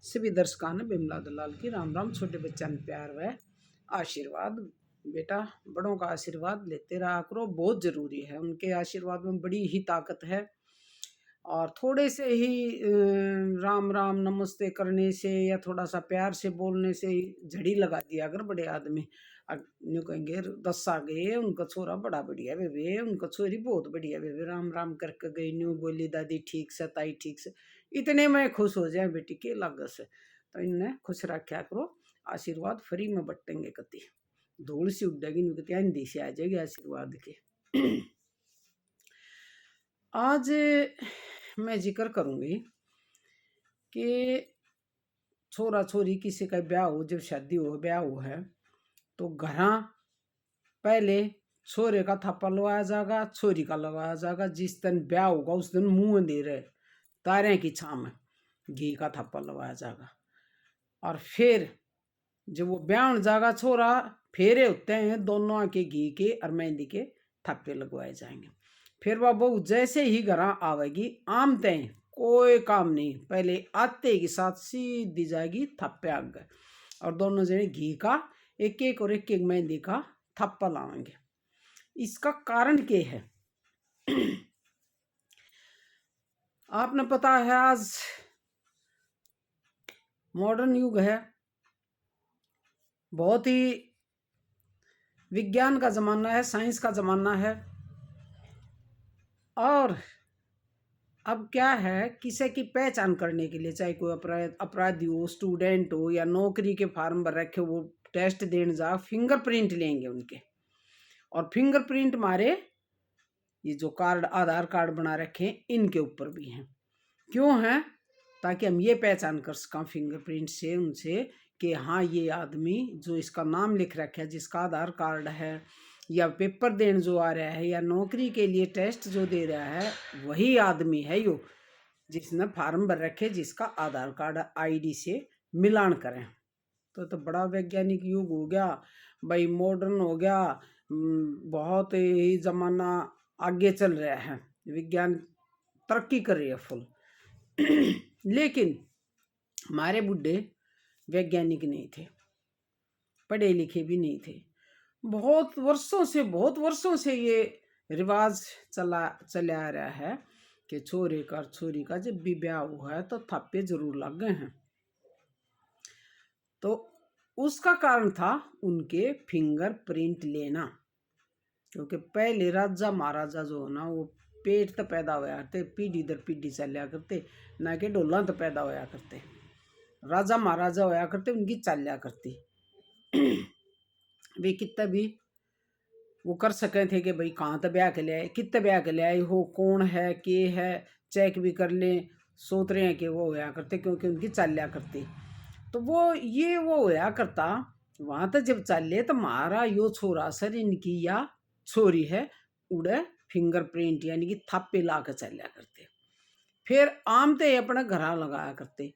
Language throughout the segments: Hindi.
सभी दर्शकों ने बिमला दलाल की राम राम। छोटे बच्चा ने प्यार व आशीर्वाद। बेटा बड़ों का आशीर्वाद लेते रहा करो, बहुत जरूरी है। उनके आशीर्वाद में बड़ी ही ताकत है। और थोड़े से ही राम राम नमस्ते करने से या थोड़ा सा प्यार से बोलने से झड़ी लगा दिया अगर बड़े आदमी न्यू कहेंगे दस आ गए उनका छोरा बड़ा बढ़िया वे उनका छोरी बहुत बढ़िया वे राम राम करके गई न्यू बोली दादी ठीक से ताई ठीक से, इतने में खुश हो जाए बेटी के लग से। तो इन्हें खुश रखा करो, आशीर्वाद फ्री में बटेंगे कति धूल सी उड़ेगी नुकती हिंदी से आ जाएगी आशीर्वाद के। आज मैं जिक्र करूंगी कि छोरा छोरी किसी का ब्याह हो, जब शादी हो ब्याह हो है तो घर पहले छोरे का थप्पा लगवाया जाएगा, छोरी का लगाया जाएगा। जिस दिन ब्याह होगा उस दिन मुंह अंधेरे तारे की छाम में घी का थप्पा लगवाया जाएगा। और फिर जब वो ब्याह जाएगा छोरा फेरे होते हैं, दोनों के घी के और मेहंदी के थप्पे लगवाए जाएंगे। फिर वह बहू जैसे ही घर आवेगी आमते कोई काम नहीं, पहले आते के साथ सीधी जाएगी थप्पे आग गए और दोनों जने घी का एक एक और एक मेहंदी का थप्पा लाएंगे। इसका कारण क्या है? आपने पता है आज मॉडर्न युग है, बहुत ही विज्ञान का जमाना है, साइंस का जमाना है। और अब क्या है, किसी की पहचान करने के लिए चाहे कोई अपराधी हो, स्टूडेंट हो या नौकरी के फार्म भर रखे वो टेस्ट देने जा, फिंगरप्रिंट लेंगे उनके और फिंगरप्रिंट मारे ये जो कार्ड आधार कार्ड बना रखे इनके ऊपर भी हैं। क्यों है? ताकि हम ये पहचान कर सकें फिंगरप्रिंट से उनसे कि हाँ ये आदमी जो इसका नाम लिख रखा है, जिसका आधार कार्ड है या पेपर देने जो आ रहा है या नौकरी के लिए टेस्ट जो दे रहा है वही आदमी है यो जिसने फार्म भर रखे, जिसका आधार कार्ड आईडी से मिलान करें। तो बड़ा वैज्ञानिक युग हो गया भाई, मॉडर्न हो गया, बहुत ही जमाना आगे चल रहा है, विज्ञान तरक्की कर रही है फुल। लेकिन हमारे बुढ़े वैज्ञानिक नहीं थे, पढ़े लिखे भी नहीं थे। बहुत वर्षों से ये रिवाज चला आ रहा है कि छोरे का छोरी का जब भी ब्याह हुआ है तो थप्पे जरूर लग गए हैं। तो उसका कारण था उनके फिंगरप्रिंट लेना, क्योंकि पहले राजा महाराजा जो है ना वो पेट तो पैदा होया करते, पीढ़ी दर पीढ़ी चलिया करते, ना कि डोला तो पैदा होया करते। राजा महाराजा होया करते, उनकी चाल्या करती। वे कितना भी वो कर सके थे कि भाई कहाँ तक ब्याह के ले आए, कितने ब्याह के ले आए हो, कौन है के है, चेक भी कर ले, सोच रहे हैं कि वो होया करते क्योंकि उनकी चाल्या करती। तो वो होया करता वहां तक जब चाले तो मारा यो छोरा सर इनकी या छोरी है उड़े फिंगरप्रिंट यानी कि थप्पे ला कर चलिया करते। फिर आमते अपने घर लगाया करते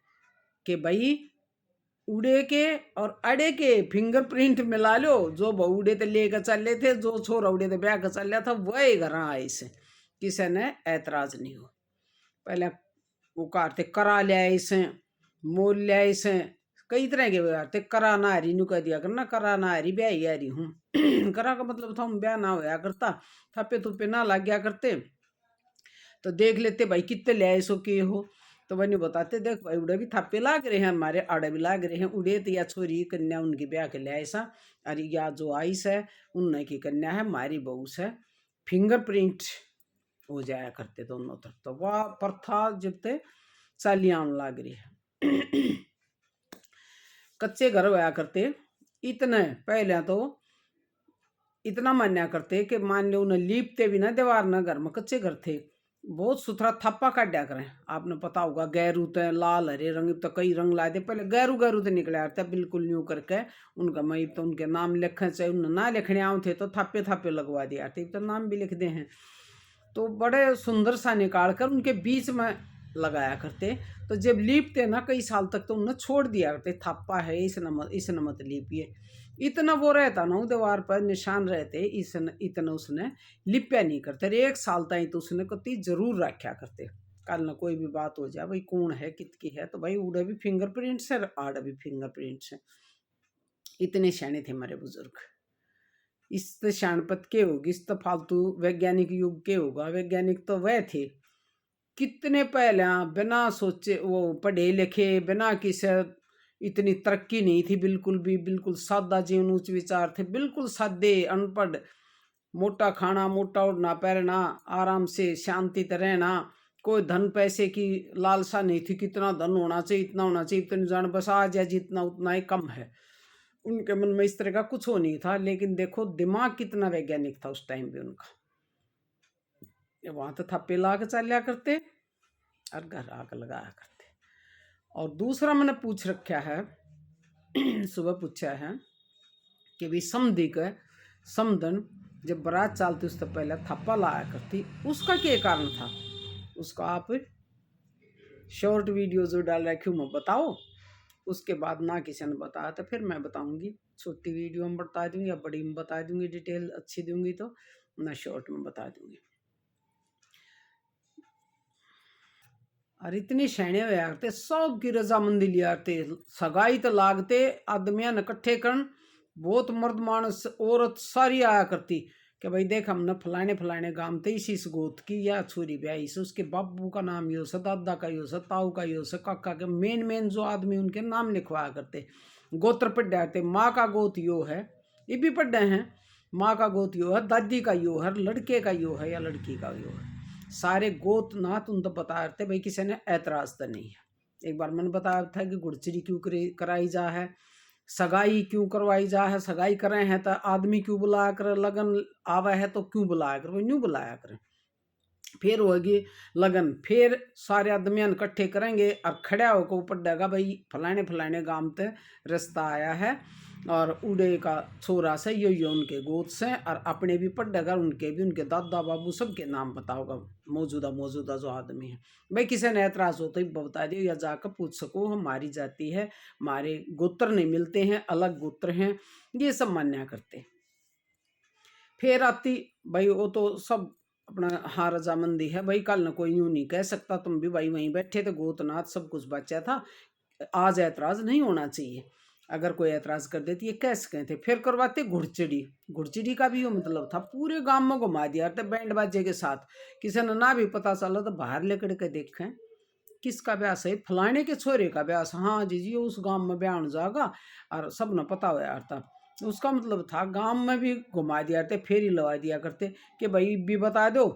कि भाई उड़े के और अड़े के फिंगरप्रिंट मिला लो, जो उड़े तो लेकर चले थे, जो छोरा उड़े तो ब्याह कर चल था वही घर आए से किसी ने ऐतराज नहीं हो। पहले वो करते करा लिया इसे, मोल लिया इसे, कई तरह के ब्याह थे। करा ना हरी नु कह दिया करना, करा ना हरी ब्याह ही हरी हूँ। करा का मतलब था ब्याह ना होया करता, थप्पे थुप्पे ना लग गया करते। तो देख लेते भाई कितने ले सो के हो, तो वही बताते देख भाई उड़े भी थप्पे लाग रहे हैं, हमारे आड़े भी लाग रहे हैं। उड़े तो या छोरी कन्या उनकी ब्याह के ले ऐसा, अरे या जो आइस है उन की कन्या है, हमारी बहू से फिंगरप्रिंट हो जाया करते दोनों तरफ। तो वह प्रथा जब ते चालियां लाग रही है। कच्चे घर होया करते, इतने पहले तो इतना मान्या करते कि मान लो उन्हें लीपते भी ना दीवार ना, घर में कच्चे घर थे, बहुत सुथरा थप्पा काटा करें। आपने पता होगा गैरू तो लाल हरे रंग तो कई रंग लाए थे, पहले गैरू तो निकले आते बिल्कुल न्यू करके उनका मई तो उनके नाम लिखने चाहिए, उन्हें ना लिखने आए थे तो थप्पे थप्पे लगवा दिया थे, तो नाम भी लिख दे हैं। तो बड़े सुंदर सा निकाल कर उनके बीच में लगाया करते। तो जब लीपते ना कई साल तक तो उन्हें छोड़ दिया करते, थप्पा है इस मत लीपिए। इतना वो रहता ना दीवार पर निशान रहते, इतना उसने लिपया नहीं करते। एक साल तक तो उसने कति जरूर रखा करते। कल ना कोई भी बात हो जाए भाई कौन है कितकी है, तो भाई उड़े भी फिंगरप्रिंट्स है आड़ भी फिंगरप्रिंट्स है। इतने शाने थे हमारे बुजुर्ग। इस शानपत के होगी, इस तो फालतू वैज्ञानिक युग के होगा। वैज्ञानिक तो वह थे कितने पहले, बिना सोचे वो पढ़े लिखे, बिना किसी इतनी तरक्की नहीं थी बिल्कुल भी, बिल्कुल सादा जीवन उच्च विचार थे, बिल्कुल सादे अनपढ़। मोटा खाना, मोटा उड़ना पहनना, आराम से शांति से रहना, कोई धन पैसे की लालसा नहीं थी, कितना धन होना चाहिए, इतना होना चाहिए, इतनी जान, बस आ जाए जितना उतना ही कम है। उनके मन में इस तरह का कुछ हो नहीं था। लेकिन देखो दिमाग कितना वैज्ञानिक था उस टाइम पे उनका। वहां तो थप्पे ला के चलिया करते और घर आग लगाया करते। और दूसरा मैंने पूछ रखा है सुबह पूछा है कि भाई समधी का समधन जब बारात चलती उससे पहले थप्पा लाया करती, उसका क्या कारण था? उसका आप शॉर्ट वीडियो जो डाल रखी हूँ मैं बताओ। उसके बाद ना किसी ने बताया तो फिर मैं बताऊंगी। छोटी वीडियो में बता दूंगी या बड़ी में बता दूंगी, डिटेल अच्छी दूंगी तो ना शॉर्ट में बता दूंगी। और इतनी शैणे हुए आते सब की रजामंदी लिया आते, सगाई तो लागते आदमिया ने इकट्ठे करन, बहुत मर्द मानस औरत सारी आया करती कि भाई देख हमने फलाने फलाने गांव थे इस गोत की या छोरी ब्याई से, उसके बाबू का नाम यो से, दादा का यो से, ताऊ का यो से, काका के मेन मेन जो आदमी उनके नाम लिखवाया करते। गोत्र पढ़ जाते, माँ का गोत यो है, ये भी पढ़ रहे हैं, माँ का गोत यो है, दादी का यो है, लड़के का यो है या लड़की का यो है, सारे गोत नाथ उन तो बता रहे थे भाई, किसी ने ऐतराज तो नहीं है। एक बार मैंने बताया था कि गुड़चड़ी क्यों कराई जा है, सगाई क्यों करवाई जा है, सगाई करे हैं तो आदमी क्यों बुलाया कर, लगन आवा है तो क्यों बुलाया कर, न्यू बुलाया करें। फिर होगी लगन, फिर सारे आदमियां इकट्ठे करेंगे और खड़ा होकर ऊपर देगा भाई फलाने फलाने गांव ते रास्ता आया है और उड़े का छोरा से यो उनके गोद से, और अपने भी पढ़ेगा, उनके भी, उनके दादा बाबू सबके नाम बताओगा, मौजूदा जो आदमी है। भाई किसी ने ऐतराज हो तो बता दियो या जाकर पूछ सको, हमारी जाति है, हमारे गोत्र नहीं मिलते हैं, अलग गोत्र हैं, ये सब मान्या करते। फिर आती भाई वो तो सब अपना हाँ रजामंदी है भाई, कल न कोई यूं नहीं कह सकता, तुम भी भाई वहीं बैठे थे, गोतनाथ सब कुछ बचा था, आज ऐतराज नहीं होना चाहिए। अगर कोई ऐतराज कर देती है कैसे कहते, फिर करवाते घुड़चड़ी। घुड़चड़ी का भी वो मतलब था पूरे गांव में घुमा दिया था बैंड बाजे के साथ, किसी ने ना भी पता चला तो बाहर लेकर के देखें किसका ब्याह है, फलाने के छोरे का ब्याह, हाँ जी जी उस गांव में ब्याह जाएगा, और सब न पता हो यार था। उसका मतलब था गांव में भी घुमा दिया करते, फेरी लगा दिया करते कि भाई भी बता दो,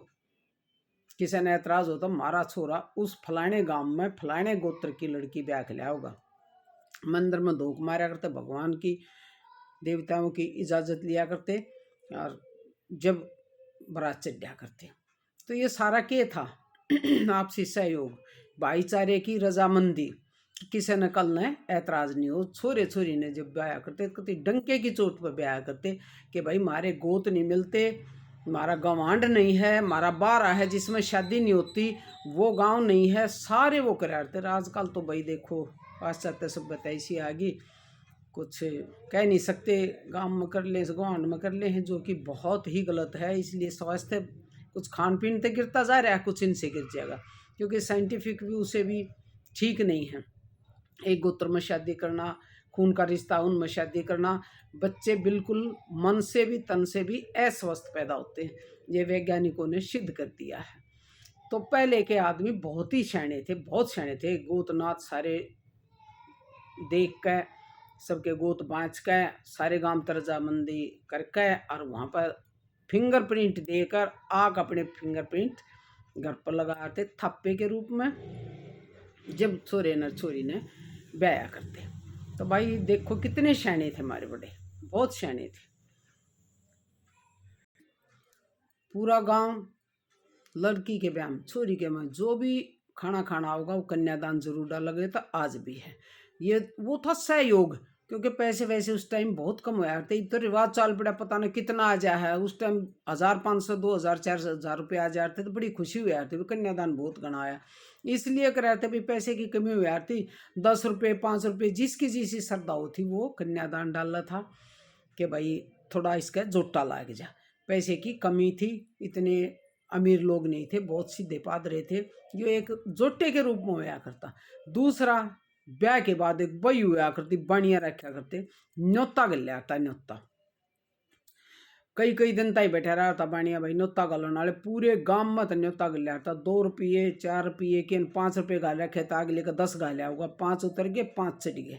किसी ने ऐतराज होता हमारा छोरा उस फलाने गांव में फलाने गोत्र की लड़की ब्याह के लिया होगा। मंदिर में धोख मारा करते, भगवान की देवताओं की इजाज़त लिया करते, और जब बारात चढ़ा करते। तो ये सारा क्या था आपसी सहयोग, भाईचारे की रजामंदी, किसी ने कल ने ऐतराज नहीं हो। छोरे छोरी ने जब ब्याह करते कति डंके की चोट पर ब्याह करते कि भाई मारे गोत नहीं मिलते, हमारा गवांड नहीं है, हमारा बारा है जिसमें शादी नहीं होती, वो गांव नहीं है, सारे वो कराते। आजकल तो भाई देखो पाश्चात्य सभ्यता ऐसी आ गई, कुछ कह नहीं सकते, गांव में कर ले गवांड में कर ले हैं, जो कि बहुत ही गलत है। इसलिए स्वास्थ्य कुछ खान पीन तो गिरता जा रहा है, कुछ इनसे गिर जाएगा, क्योंकि साइंटिफिक व्यू से भी ठीक नहीं है। एक गोत्र में शादी करना, खून का रिश्ता उनमें शादी करना, बच्चे बिल्कुल मन से भी तन से भी अस्वस्थ पैदा होते हैं, ये वैज्ञानिकों ने सिद्ध कर दिया है। तो पहले के आदमी बहुत ही शैणे थे, बहुत शैणे थे। गोतनाथ सारे देख के, सबके गोत बाँच के, सारे गांव तरजामंदी करके, और वहाँ पर फिंगरप्रिंट देकर आग अपने फिंगरप्रिंट घर पर लगाते थप्पे के रूप में, जब छोरे न छोरी ने ब्याह करते। तो भाई देखो कितने शैणे थे हमारे बड़े, बहुत शैणे थे। पूरा गांव लड़की के ब्याह में, छोरी के में जो भी खाना खाना होगा वो कन्यादान जरूर डाला गया था, आज भी है। ये वो था सहयोग, क्योंकि पैसे वैसे उस टाइम बहुत कम हुआ थे, तो रिवाज चाल पड़ा, पता नहीं कितना आ जाए है उस टाइम, 1500 2000 4000 रुपये आ जाते तो बड़ी खुशी हुई यार थी, कन्यादान बहुत गणाया, इसलिए कराए थे भाई पैसे की कमी हुई यार थी। 10 रुपये 5 रुपये जिसकी जिसी श्रद्धा होती वो कन्यादान डाला था कि भाई थोड़ा इसका जोटा लाग जा, पैसे की कमी थी, इतने अमीर लोग नहीं थे, बहुत सीधे पादरे थे। जो एक जोटे के रूप में होया करता। दूसरा, ब्याह के बाद एक बई हुआ करती, बाणिया रखा करते, न्योता गल आता, न्योता कई कई दिन ताई बैठा रहा था बाणिया भाई न्योता गलन वाले पूरे गांव में तो न्योता गल था। 2 रुपये 4 रुपये के 5 रुपये गाल रखे तो आगे लेकर 10 गाल होगा, 5 उतर गए 5 चढ़ गए,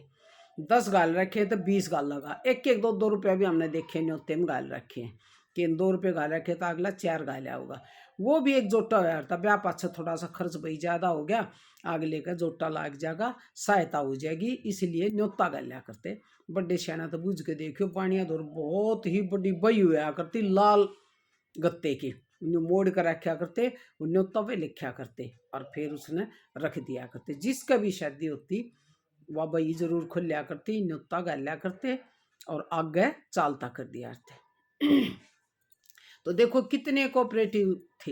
10 गाल रखे तो 20 गाल लगा। एक एक 2 2 रुपया भी हमने देखे न्योते में गाल रखे हैं कि 2 रुपये गाल रखे तो अगला 4 गाल होगा। वो भी एक जोटा हुआ था। ब्याह पाछा थोड़ा सा खर्च भाई ज्यादा हो गया, आगे लेकर जोटा लाग जाएगा, सहायता हो जाएगी, इसलिए न्योता गाल्या करते। बड़े सियाना तो बुझ के देखियो बाणिया दौर बहुत ही बड़ी बई हुआ करती, लाल गत्ते की मोड़ कर रखा करते, न्योता पे लिखा करते और फिर उसने रख दिया करते। जिसका भी शादी होती वह बई जरूर खोलिया करती, न्योता गाल्या करते और आगे चालता कर दिया करते। तो देखो कितने कोऑपरेटिव थे,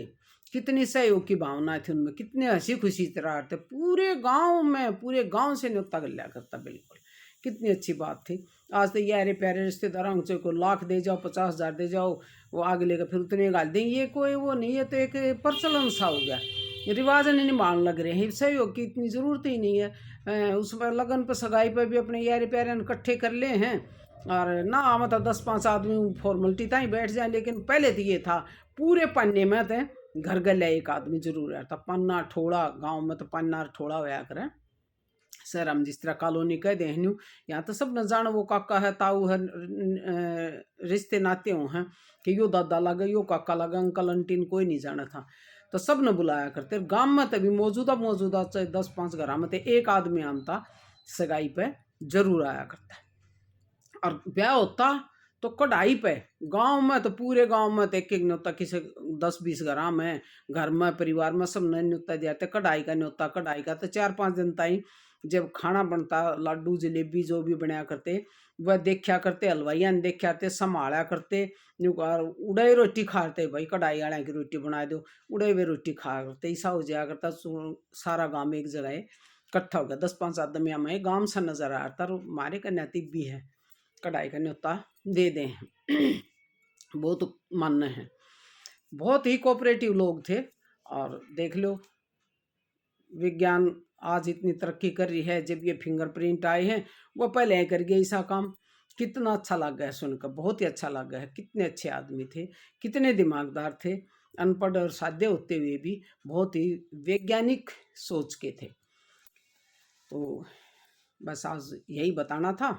कितनी सहयोग की भावना थी उनमें, कितने हंसी खुशी तरह थे। पूरे गांव में, पूरे गांव से न्योता गल्या करता, बिल्कुल कितनी अच्छी बात थी। आज तो यारे प्यारे रिश्तेदारों को लाख दे जाओ, 50,000 दे जाओ, वो आगे लेकर फिर उतने गाल देंगे, ये कोई वो नहीं है। तो एक प्रचलन सा हो गया, रिवाज नहीं मान लग रहे हैं। सहयोग की इतनी ज़रूरत ही नहीं है। उस पर लगन पर सगाई पर भी अपने यारे प्यारे इकट्ठे कर ले हैं और ना मतलब 10-5 आदमी फॉर्मलिटी ताई बैठ जाए। लेकिन पहले तो ये था पूरे पन्ने में तो घर गले एक आदमी जरूर रहता। पन्ना ठोड़ा, गांव में तो पन्ना ठोड़ा होया करे। सर हम जिस तरह कॉलोनी कह दें न्यू, यहाँ तो सब न जान वो काका है, ताऊ है, रिश्ते नाते हो हैं कि यो दादा लगा, यो काका लगा, अंकल आंटी कोई नहीं जाना था। तो सब ने बुलाया करते। गांव में तभी मौजूदा चाहे 10-5 घर में एक आदमी आमता सगाई पे जरूर आया करता। और ब्याह होता तो कढ़ाई पे, गांव में तो पूरे गांव में तो एक एक न्योता, किसी 10-20 घर में परिवार में सब ने न्योता दिया था। कढ़ाई का न्योता, कढ़ाई का तो 4-5 दिन ताई जब खाना बनता, लड्डू जलेबी जो भी बनाया करते वह देखा करते, हलवाइया ने देखा करते, संभाला करते, उड़े रोटी खाते भाई, कढ़ाई वाले की रोटी बना दो, उड़े हुए रोटी खा करते। ऐसा हो जाया करता। सारा गांव एक जगह इकट्ठा हो गया, 10-5 आदमी हमें गांव से नजर आ रहा था। हमारे का नैतिक भी है, कढ़ाई का न्योता दे दें। बहुत मान्य है, बहुत ही कोऑपरेटिव लोग थे। और देख लो विज्ञान आज इतनी तरक्की कर रही है, जब ये फिंगरप्रिंट आए हैं वो पहले कर गया ऐसा काम। कितना अच्छा लग गया सुनकर, बहुत ही अच्छा लग गया है। कितने अच्छे आदमी थे, कितने दिमागदार थे, अनपढ़ और सादे होते हुए भी बहुत ही वैज्ञानिक सोच के थे। तो बस आज यही बताना था।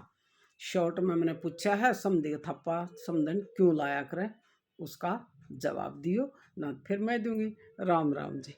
शॉर्ट में मैंने पूछा है समझे थप्पा समझन क्यों लाया करे, उसका जवाब दियो ना, फिर मैं दूंगी। राम राम जी।